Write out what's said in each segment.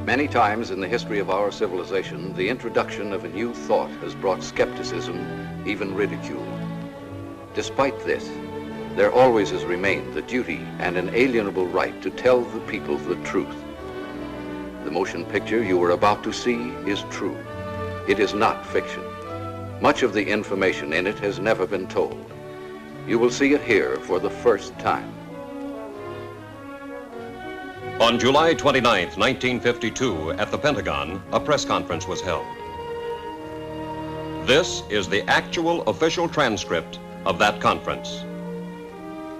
Many times in the history of our civilization, the introduction of a new thought has brought skepticism, even ridicule. Despite this, there always has remained the duty and inalienable right to tell the people the truth. The motion picture you are about to see is true. It is not fiction. Much of the information in it has never been told. You will see it here for the first time. On July 29, 1952, at the Pentagon, a press conference was held. This is the actual official transcript of that conference.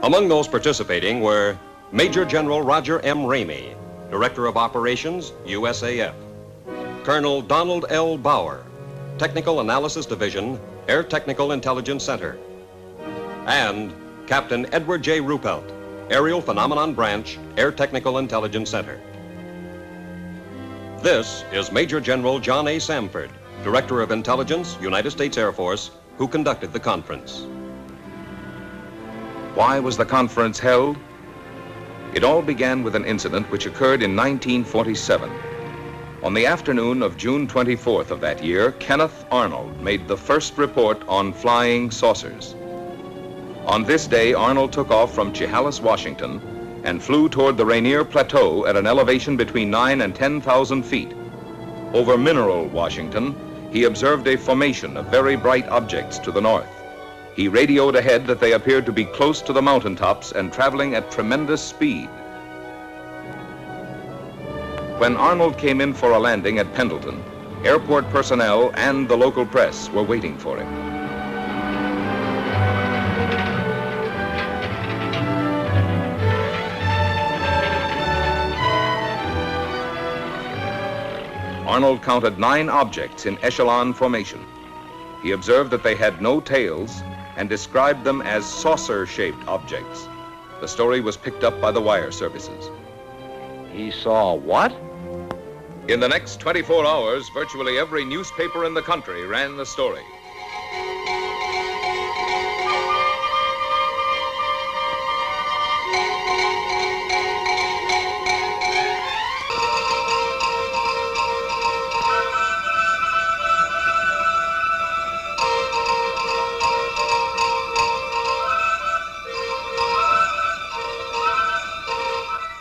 Among those participating were Major General Roger M. Ramey, Director of Operations, USAF, Colonel Donald L. Bauer, Technical Analysis Division, Air Technical Intelligence Center, and Captain Edward J. Ruppelt, Aerial Phenomenon Branch, Air Technical Intelligence Center. This is Major General John A. Samford, Director of Intelligence, United States Air Force, who conducted the conference. Why was the conference held? It all began with an incident which occurred in 1947. On the afternoon of June 24th of that year, Kenneth Arnold made the first report on flying saucers. On this day, Arnold took off from Chehalis, Washington, and flew toward the Rainier Plateau at an elevation between 9,000 and 10,000 feet. Over Mineral, Washington, he observed a formation of very bright objects to the north. He radioed ahead that they appeared to be close to the mountaintops and traveling at tremendous speed. When Arnold came in for a landing at Pendleton, airport personnel and the local press were waiting for him. Arnold counted 9 objects in echelon formation. He observed that they had no tails and described them as saucer-shaped objects. The story was picked up by the wire services. He saw what? In the next 24 hours, virtually every newspaper in the country ran the story.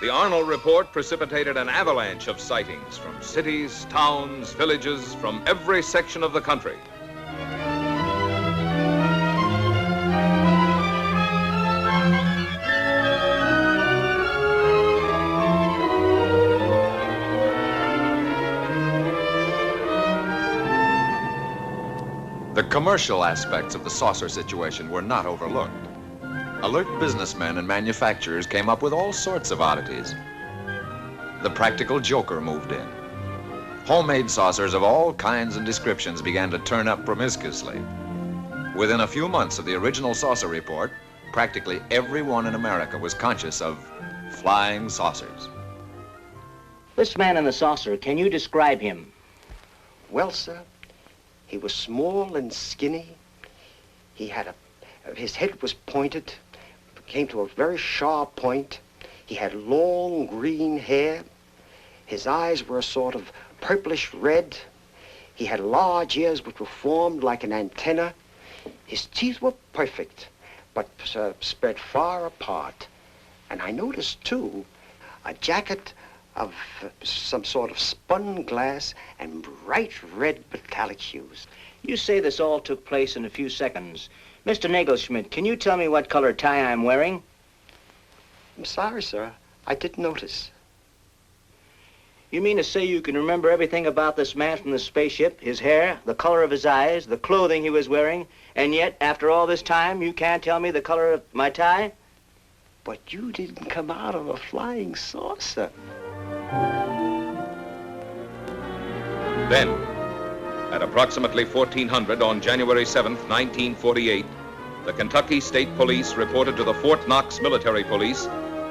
The Arnold report precipitated an avalanche of sightings from cities, towns, villages, from every section of the country. The commercial aspects of the saucer situation were not overlooked. Alert businessmen and manufacturers came up with all sorts of oddities. The practical joker moved in. Homemade saucers of all kinds and descriptions began to turn up promiscuously. Within a few months of the original saucer report, practically everyone in America was conscious of flying saucers. This man in the saucer, can you describe him? Well, sir, he was small and skinny. His head was pointed, came to a very sharp point. He had long green hair. His eyes were a sort of purplish red. He had large ears which were formed like an antenna. His teeth were perfect, but spread far apart. And I noticed, too, a jacket of some sort of spun glass and bright red metallic hues. You say this all took place in a few seconds. Mr. Nagelschmidt, can you tell me what color tie I'm wearing? I'm sorry, sir. I didn't notice. You mean to say you can remember everything about this man from the spaceship, his hair, the color of his eyes, the clothing he was wearing, and yet, after all this time, you can't tell me the color of my tie? But you didn't come out of a flying saucer. Then, at approximately 1400 on January 7th, 1948, the Kentucky State Police reported to the Fort Knox Military Police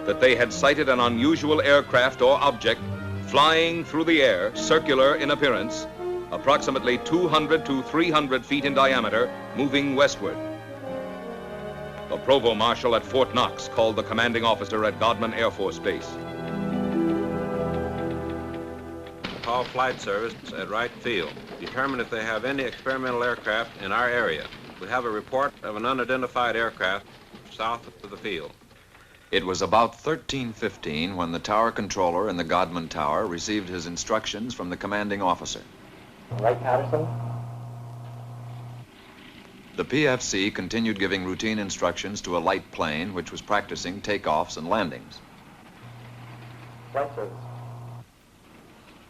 that they had sighted an unusual aircraft or object flying through the air, circular in appearance, approximately 200 to 300 feet in diameter, moving westward. The Provost Marshal at Fort Knox called the commanding officer at Gorman Air Force Base. call Flight Service at Wright Field. Determine if they have any experimental aircraft in our area. We have a report of an unidentified aircraft south of the field. It was about 13:15 when the tower controller in the Godman Tower received his instructions from the commanding officer. Wright-Patterson. The PFC continued giving routine instructions to a light plane which was practicing takeoffs and landings. Flight Service.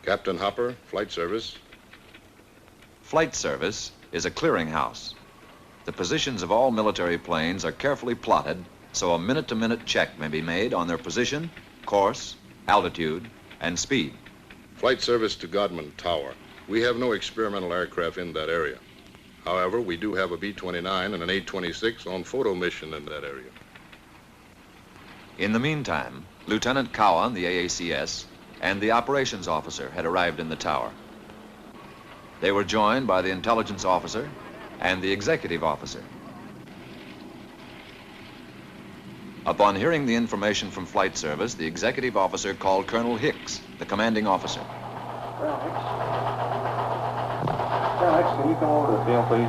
Captain Hopper, Flight Service. Flight Service is a clearinghouse. The positions of all military planes are carefully plotted so a minute-to-minute check may be made on their position, course, altitude, and speed. Flight Service to Godman Tower. We have no experimental aircraft in that area. However, we do have a B-29 and an A-26 on photo mission in that area. In the meantime, Lieutenant Cowan, the AACS, and the operations officer had arrived in the tower. They were joined by the intelligence officer and the executive officer. Upon hearing the information from Flight Service, the executive officer called Colonel Hicks, the commanding officer. Colonel Hicks, can you come over to the field, please?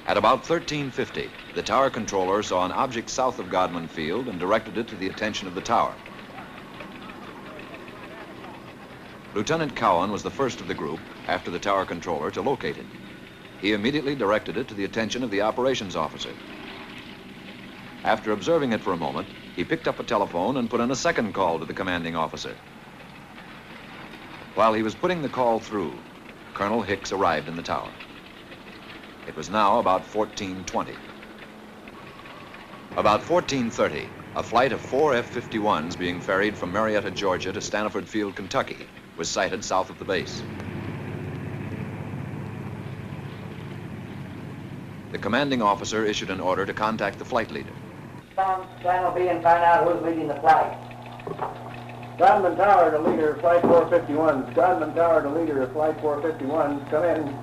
At about 13:50, the tower controller saw an object south of Godman Field and directed it to the attention of the tower. Lieutenant Cowan was the first of the group, after the tower controller, to locate it. He immediately directed it to the attention of the operations officer. After observing it for a moment, he picked up a telephone and put in a second call to the commanding officer. While he was putting the call through, Colonel Hicks arrived in the tower. It was now about 14:20. About 14:30, a flight of 4 F-51s being ferried from Marietta, Georgia to Stanford Field, Kentucky, was sighted south of the base. The commanding officer issued an order to contact the flight leader. Channel B and find out who's leading the flight. Godman Tower to leader of Flight 451s. Godman Tower to leader of Flight 451s. Come in.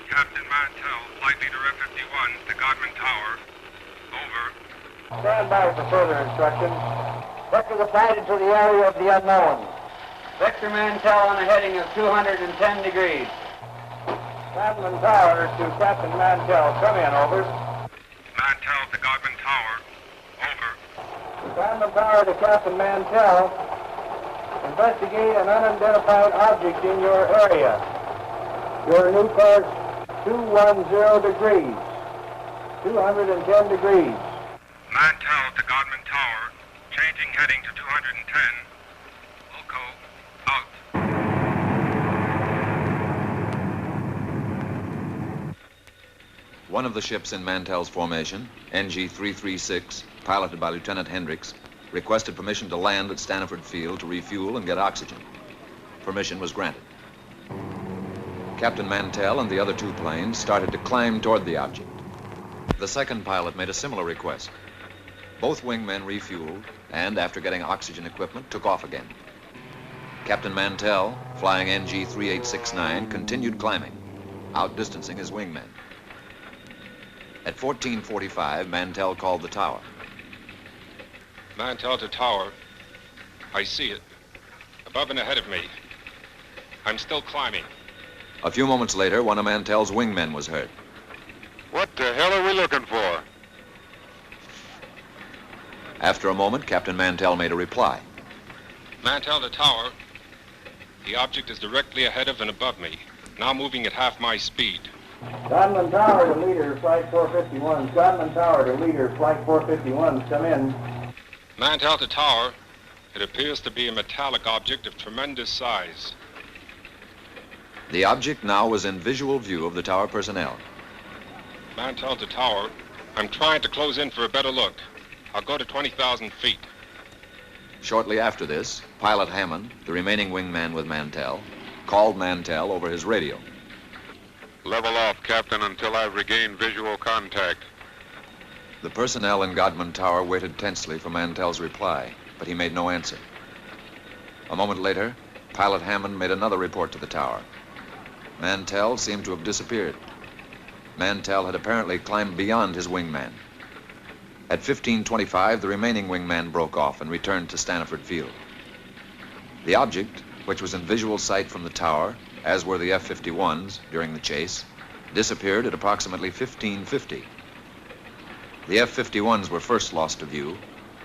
Captain Mantell, Flight Leader F-51 to Godman Tower. Over. Stand by for further instructions. Vector the flight into the area of the unknown. Vector Mantell on a heading of 210 degrees. Godman Tower to Captain Mantell. Come in, over. Mantell to Godman Tower. Over. Godman Tower to Captain Mantell. Investigate an unidentified object in your area. Your new course, 210 degrees. 210 degrees. Mantell to Godman Tower. Changing heading to 210. Wilco, out. One of the ships in Mantell's formation, NG-336, piloted by Lieutenant Hendricks, requested permission to land at Stanford Field to refuel and get oxygen. Permission was granted. Captain Mantell and the other two planes started to climb toward the object. The second pilot made a similar request. Both wingmen refueled and, after getting oxygen equipment, took off again. Captain Mantell, flying NG-3869, continued climbing, outdistancing his wingmen. At 14:45, Mantell called the tower. Mantell to Tower. I see it. Above and ahead of me. I'm still climbing. A few moments later, one of Mantell's wingmen was heard. What the hell are we looking for? After a moment, Captain Mantell made a reply. Mantell to Tower. The object is directly ahead of and above me. Now moving at half my speed. Godman Tower to leader of Flight 451s. Godman Tower to leader of Flight 451s. Come in. Mantell to Tower. It appears to be a metallic object of tremendous size. The object now was in visual view of the tower personnel. Mantell to Tower. I'm trying to close in for a better look. I'll go to 20,000 feet. Shortly after this, Pilot Hammond, the remaining wingman with Mantell, called Mantell over his radio. Level off, Captain, until I've regained visual contact. The personnel in Godman Tower waited tensely for Mantell's reply, but he made no answer. A moment later, Pilot Hammond made another report to the tower. Mantell seemed to have disappeared. Mantell had apparently climbed beyond his wingman. At 15:25, the remaining wingman broke off and returned to Stanford Field. The object, which was in visual sight from the tower, as were the F-51s during the chase, disappeared at approximately 1550. The F-51s were first lost to view,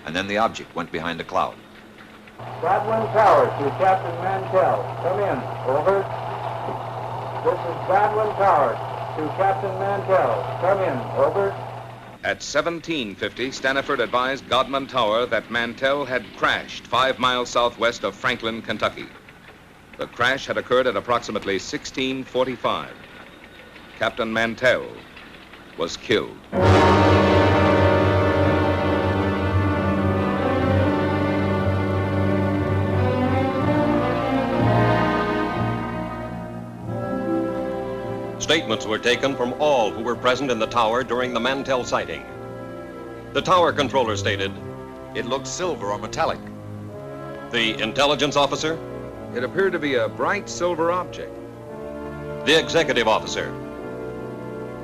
and then the object went behind a cloud. Godwin Tower to Captain Mantell. Come in. Over. This is Godwin Tower to Captain Mantell. Come in. Over. At 1750, Staniford advised Godman Tower that Mantell had crashed 5 miles southwest of Franklin, Kentucky. The crash had occurred at approximately 1645. Captain Mantell was killed. Statements were taken from all who were present in the tower during the Mantell sighting. The tower controller stated, "It looked silver or metallic." The intelligence officer, It appeared to be a bright silver object. the executive officer,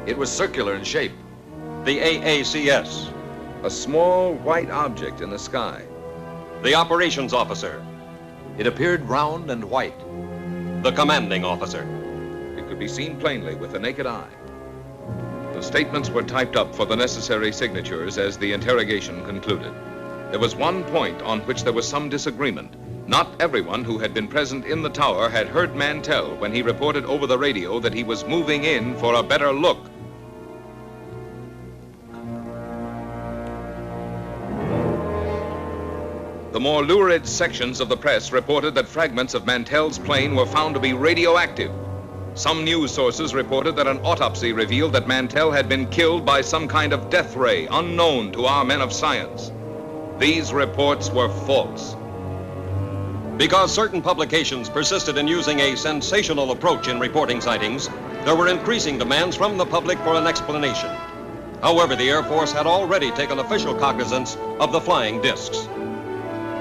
It was circular in shape. the AACS, A small white object in the sky. the operations officer, It appeared round and white. the commanding officer. It could be seen plainly with the naked eye. The statements were typed up for the necessary signatures as the interrogation concluded. There was one point on which there was some disagreement. Not everyone who had been present in the tower had heard Mantell when he reported over the radio that he was moving in for a better look. The more lurid sections of the press reported that fragments of Mantell's plane were found to be radioactive. Some news sources reported that an autopsy revealed that Mantell had been killed by some kind of death ray unknown to our men of science. These reports were false. Because certain publications persisted in using a sensational approach in reporting sightings, there were increasing demands from the public for an explanation. However, the Air Force had already taken official cognizance of the flying discs.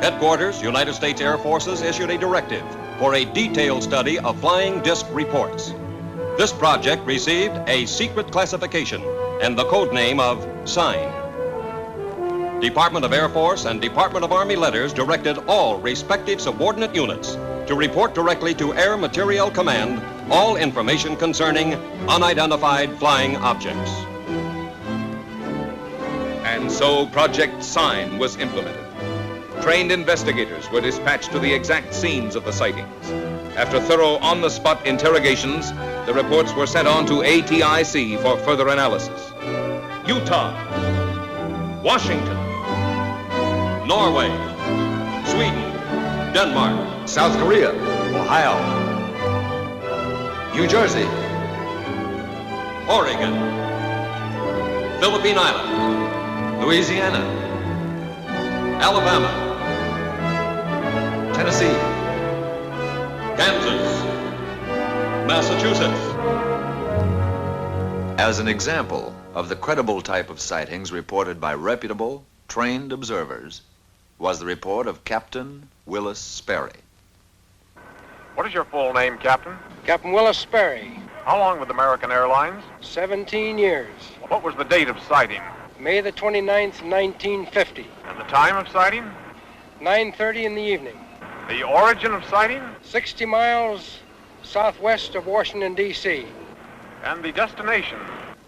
Headquarters, United States Air Forces, issued a directive for a detailed study of flying disc reports. This project received a secret classification and the code name of SIGN. Department of Air Force and Department of Army letters directed all respective subordinate units to report directly to Air Materiel Command all information concerning unidentified flying objects. And so Project SIGN was implemented. Trained investigators were dispatched to the exact scenes of the sightings. After thorough on-the-spot interrogations, the reports were sent on to ATIC for further analysis. Utah, Washington, Norway, Sweden, Denmark, South Korea, Ohio, New Jersey, Oregon, Philippine Island, Louisiana, Alabama, Tennessee, Kansas, Massachusetts. As an example of the credible type of sightings reported by reputable, trained observers was the report of Captain Willis Sperry. What is your full name, Captain? Captain Willis Sperry. How long with American Airlines? 17 years. What was the date of sighting? May the 29th, 1950. And the time of sighting? 9:30 in the evening. The origin of sighting? 60 miles southwest of Washington, D.C. And the destination?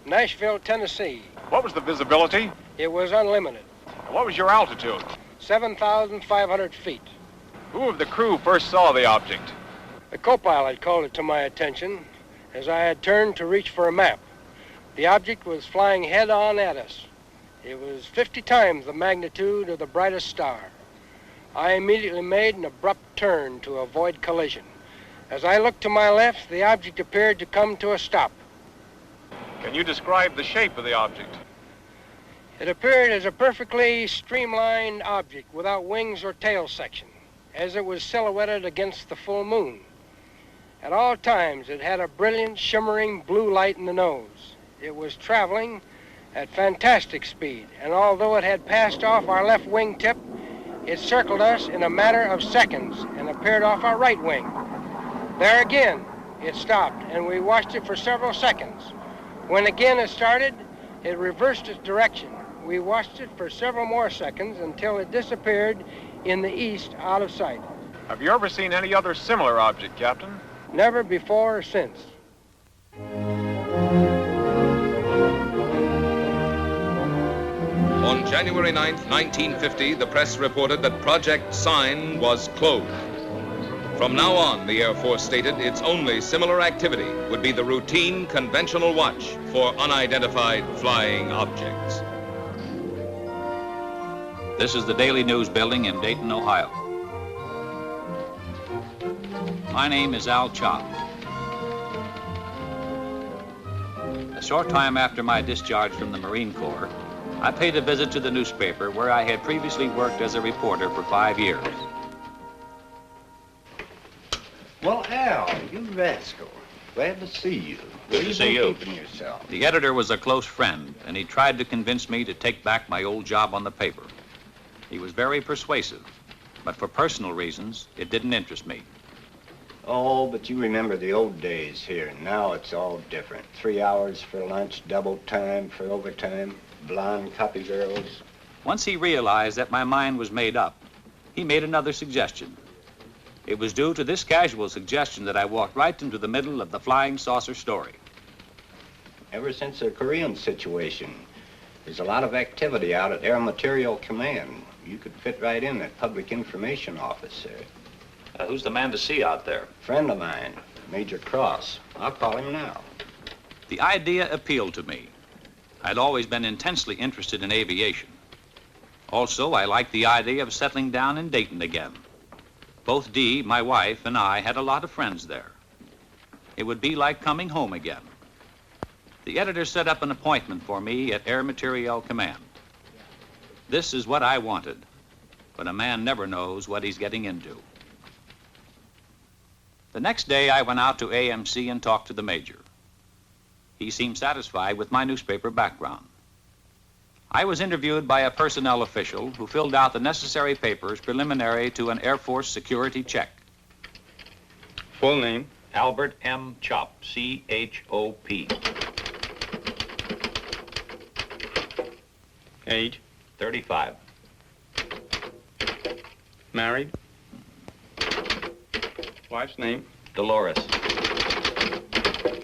Nashville, Tennessee. What was the visibility? It was unlimited. And what was your altitude? 7,500 feet. Who of the crew first saw the object? The co-pilot called it to my attention as I had turned to reach for a map. The object was flying head-on at us. It was 50 times the magnitude of the brightest star. I immediately made an abrupt turn to avoid collision. As I looked to my left, the object appeared to come to a stop. Can you describe the shape of the object? It appeared as a perfectly streamlined object without wings or tail section, as it was silhouetted against the full moon. At all times, it had a brilliant, shimmering blue light in the nose. It was traveling at fantastic speed, and although it had passed off our left wingtip, it circled us in a matter of seconds and appeared off our right wing. There again, it stopped, and we watched it for several seconds. When again it started, it reversed its direction. We watched it for several more seconds until it disappeared in the east out of sight. Have you ever seen any other similar object, Captain? Never before or since. On January 9th, 1950, the press reported that Project Sign was closed. From now on, the Air Force stated, its only similar activity would be the routine conventional watch for unidentified flying objects. This is the Daily News building in Dayton, Ohio. My name is Al Chop. A short time after my discharge from the Marine Corps, I paid a visit to the newspaper where I had previously worked as a reporter for 5 years. Well, Al, you rascal. Glad to see you. Good to see you. Keeping yourself. The editor was a close friend, and he tried to convince me to take back my old job on the paper. He was very persuasive, but for personal reasons, it didn't interest me. Oh, but you remember the old days here. Now it's all different. 3 hours for lunch, double time for overtime, blonde copy girls. Once he realized that my mind was made up, he made another suggestion. It was due to this casual suggestion that I walked right into the middle of the flying saucer story. Ever since the Korean situation, there's a lot of activity out at Air Material Command. You could fit right in that public information office there. Who's the man to see out there? Friend of mine, Major Cross. I'll call him now. The idea appealed to me. I'd always been intensely interested in aviation. Also, I liked the idea of settling down in Dayton again. Both Dee, my wife, and I had a lot of friends there. It would be like coming home again. The editor set up an appointment for me at Air Materiel Command. This is what I wanted, but a man never knows what he's getting into. The next day, I went out to AMC and talked to the major. He seemed satisfied with my newspaper background. I was interviewed by a personnel official who filled out the necessary papers preliminary to an Air Force security check. Full name? Albert M. Chop, C-H-O-P. Age? 35. Married? Wife's name? Dolores.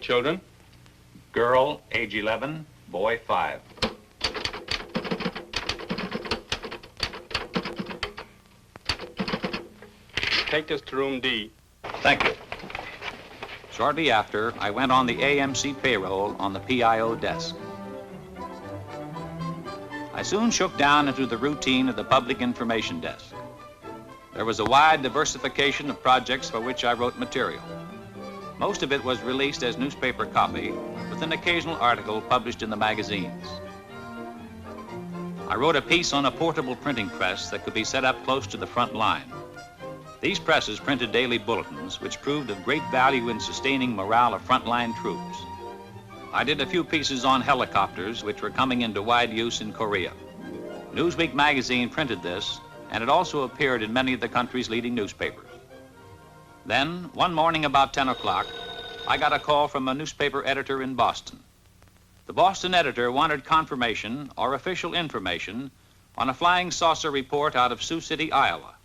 Children? Girl, age 11, boy 5. Take this to room D. Thank you. Shortly after, I went on the AMC payroll on the PIO desk. I soon shook down into the routine of the public information desk. There was a wide diversification of projects for which I wrote material. Most of it was released as newspaper copy, with an occasional article published in the magazines. I wrote a piece on a portable printing press that could be set up close to the front line. These presses printed daily bulletins, which proved of great value in sustaining morale of frontline troops. I did a few pieces on helicopters, which were coming into wide use in Korea. Newsweek magazine printed this, and it also appeared in many of the country's leading newspapers. Then, one morning about 10 o'clock, I got a call from a newspaper editor in Boston. The Boston editor wanted confirmation or official information on a flying saucer report out of Sioux City, Iowa.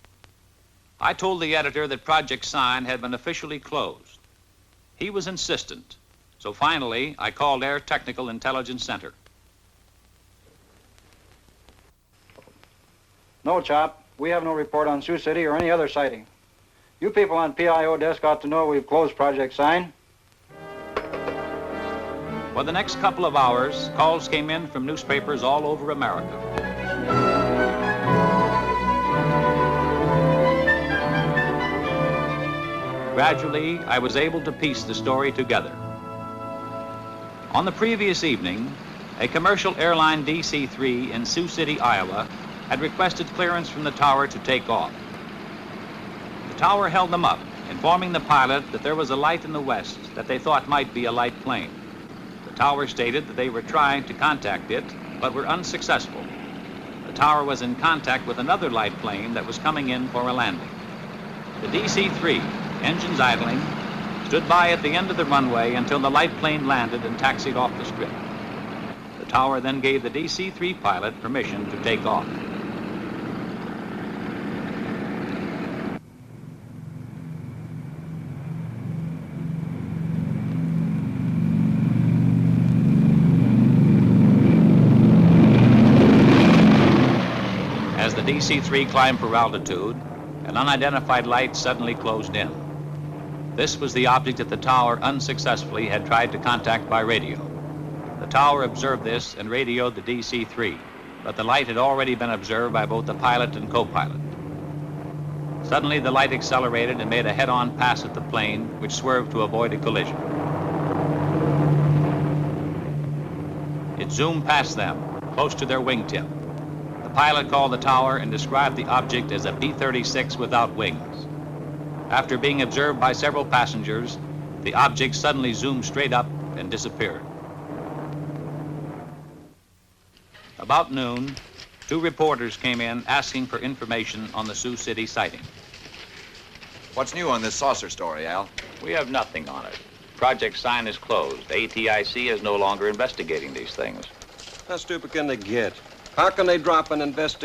I told the editor that Project Sign had been officially closed. He was insistent, so finally I called Air Technical Intelligence Center. No, Chop. We have no report on Sioux City or any other sighting. You people on PIO desk ought to know we've closed Project Sign. For the next couple of hours, calls came in from newspapers all over America. Gradually, I was able to piece the story together. On the previous evening, a commercial airline DC-3 in Sioux City, Iowa, had requested clearance from the tower to take off. The tower held them up, informing the pilot that there was a light in the west that they thought might be a light plane. The tower stated that they were trying to contact it, but were unsuccessful. The tower was in contact with another light plane that was coming in for a landing. The DC-3, engines idling, stood by at the end of the runway until the light plane landed and taxied off the strip. The tower then gave the DC-3 pilot permission to take off. DC-3 climbed for altitude, an unidentified light suddenly closed in. This was the object that the tower unsuccessfully had tried to contact by radio. The tower observed this and radioed the DC-3, but the light had already been observed by both the pilot and co-pilot. Suddenly, the light accelerated and made a head-on pass at the plane, which swerved to avoid a collision. It zoomed past them, close to their wingtip. The pilot called the tower and described the object as a B-36 without wings. After being observed by several passengers, the object suddenly zoomed straight up and disappeared. About noon, 2 reporters came in asking for information on the Sioux City sighting. What's new on this saucer story, Al? We have nothing on it. Project Sign is closed. ATIC is no longer investigating these things. How stupid can they get? How can they drop an investigation